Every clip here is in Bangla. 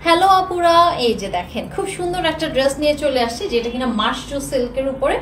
হ্যালো আপুরা, এই যে দেখেন খুব সুন্দর একটা ড্রেস নিয়ে চলে আসছে যেটা কিনা মাশরু সিল্কের উপরে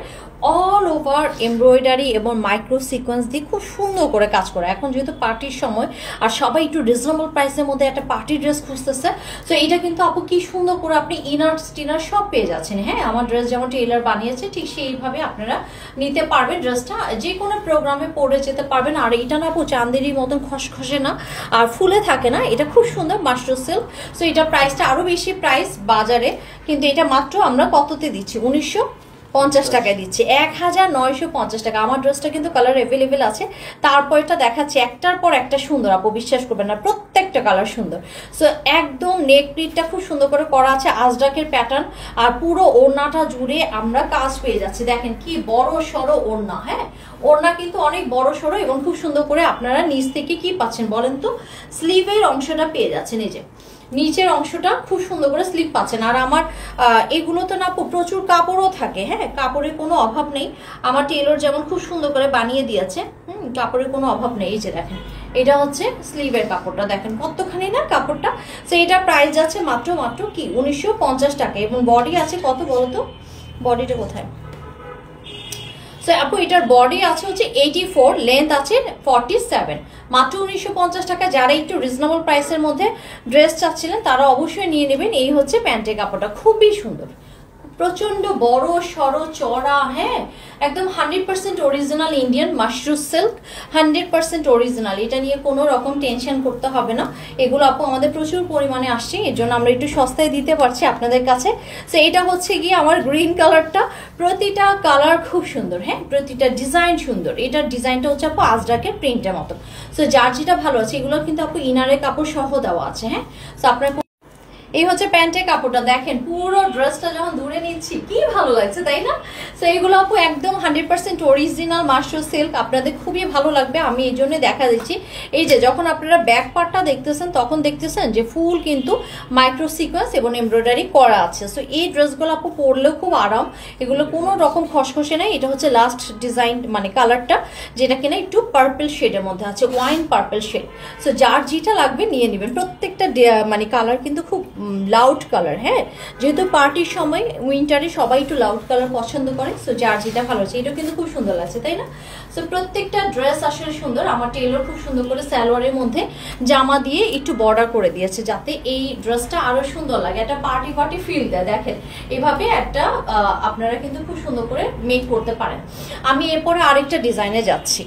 অল ওভার এমব্রয়ডারি এবং মাইক্রো সিকোয়েন্স দিয়ে খুব সুন্দর করে কাজ করে। এখন যেহেতু পার্টির সময় আর সবাই একটু রিজনেবল প্রাইসের মধ্যে একটা পার্টি ড্রেস খুঁজতেছে, তো এটা কিন্তু আপু কি সুন্দর করে আপনি ইনার স্টিনার সব পেয়ে যাচ্ছেন। হ্যাঁ, আমার ড্রেস যেমন টেইলার বানিয়েছে ঠিক সেইভাবে আপনারা নিতে পারবেন। ড্রেসটা যে কোনো প্রোগ্রামে পরে যেতে পারবেন। আর এটা না আপু চান্দেরই মতন খসখসে না আর ফুলে থাকে না, এটা খুব সুন্দর মাশরু সিল্ক। সো এটা প্রাইসটা আরো বেশি প্রাইস বাজারে, কিন্তু এটা মাত্র আমরা কততে দিচ্ছি? 1950 টাকায় দিচ্ছি, 1950 টাকা। আমার ড্রেসটা কিন্তু কালার অ্যাভেলেবেল আছে। তারপর এটা দেখাচ্ছি একটার পর একটা সুন্দর, আপু বিশ্বাস করবেন না প্রত্যেকটা কালার সুন্দর। সো একদম নেক প্লিটটা খুব সুন্দর করে করা আছে, আজরাকের প্যাটার্ন, আর পুরো ওড়নাটা জুড়ে আমরা কাজ পেয়ে যাচ্ছি। দেখেন কি বড় সড়ো ওড়না। হ্যাঁ, ওড়না কিন্তু অনেক বড় সড়ো এবং খুব সুন্দর করে আপনারা নিচ থেকে কি পাচ্ছেন বলেন তো? স্লিভের অংশটা পেয়ে যাচ্ছেন। এই যে নিচের অংশটা খুব সুন্দর করে স্লিপ পাচ্ছেন। আর আমার এগুলো তো না প্রচুর কাপড়ও থাকে। হ্যাঁ, কাপড়ের কোনো অভাব নেই। আমার টেলর যেমন খুব সুন্দর করে বানিয়ে দিয়েছে, কাপড়ের কোনো অভাব নেই। এই যে দেখেন এটা হচ্ছে স্লিভের কাপড়টা, দেখেন কতখানি না কাপড়টা। তো এটা প্রাইস আছে মাত্র কি 1950 টাকা। এবং বডি আছে কত বলতো? বডিটা কোথায়? সো আপু এটার বডি আছে হচ্ছে 84, লেন্থ আছে 47, মাত্র 1950 টাকা। যারা একটু রিজনেবল প্রাইসের মধ্যে ড্রেস চাচ্ছিলেন তারা অবশ্যই নিয়ে নেবেন। এই হচ্ছে প্যান্টের কাপড়টা, খুবই সুন্দর, প্রচন্ড বড় সড়ো চড়া। হ্যাঁ, একদম 100% original Indian Mashru silk, 100% original. এটা নিয়ে কোনো রকম টেনশন করতে হবে না। এগুলো আপু আমাদের প্রচুর পরিমাণে আসছে, এর জন্য আমরা একটু সস্তায় দিতে পারছি আপনাদের কাছে। সো এটা হচ্ছে গিয়ে আমার গ্রিন কালারটা, প্রতিটা কালার খুব সুন্দর। হ্যাঁ, প্রতিটা ডিজাইন সুন্দর। এটার ডিজাইনটা হচ্ছে আপু আজরাকের প্রিন্টের মতো। সো যার যেটা ভালো আছে, এগুলো কিন্তু আপু ইনারের কাপড় সহ দেওয়া আছে। হ্যাঁ, সো আপনার এই হচ্ছে প্যান্টের কাপড়টা, দেখেন পুরো ড্রেসটা যখন ধরে নিচ্ছি কি ভালো লাগছে, তাই না? তো এগুলো আপু একদম 100% অরিজিনাল মাশরু সিল্ক, আপনাদের খুবই ভালো লাগবে। আমি এই জন্য দেখা দিচ্ছি। এই যে যখন আপনারা ব্যাক পার্টটা দেখতেছেন তখন দেখতেছেন যে ফুল কিন্তু মাইক্রো সিকোয়েন্স এবং এমব্রয়ডারি করা আছে। সো এই ড্রেসগুলো আপু পরলেও খুব আরাম, এগুলো কোনো রকম খসখসে নেই। এটা হচ্ছে লাস্ট ডিজাইন মানে কালারটা, যেটা কিনা একটু পার্পল শেডের মধ্যে আছে, ওয়াইন পার্পল শেড। সো যার যেটা লাগবে নিয়ে নেবেন। প্রত্যেকটা মানে কালার কিন্তু খুব লাউড কালার। হ্যাঁ, যেহেতু পার্টির সময় উইন্টারে সবাই একটু লাউড কালার পছন্দ করে। সো যার যেটা ভালো আছে, এটা কিন্তু খুব সুন্দর লাগছে, তাই না? সো প্রত্যেকটা ড্রেস আসলে সুন্দর। আমার টেলর খুব সুন্দর করে সালোয়ারের মধ্যে জামা দিয়ে একটু বর্ডার করে দিয়েছে, যাতে এই ড্রেসটা আরো সুন্দর লাগে, একটা পার্টি ফিল দেয়। দেখেন এভাবে একটা আপনারা কিন্তু খুব সুন্দর করে মেক করতে পারেন। আমি এরপরে আরেকটা ডিজাইনে যাচ্ছি।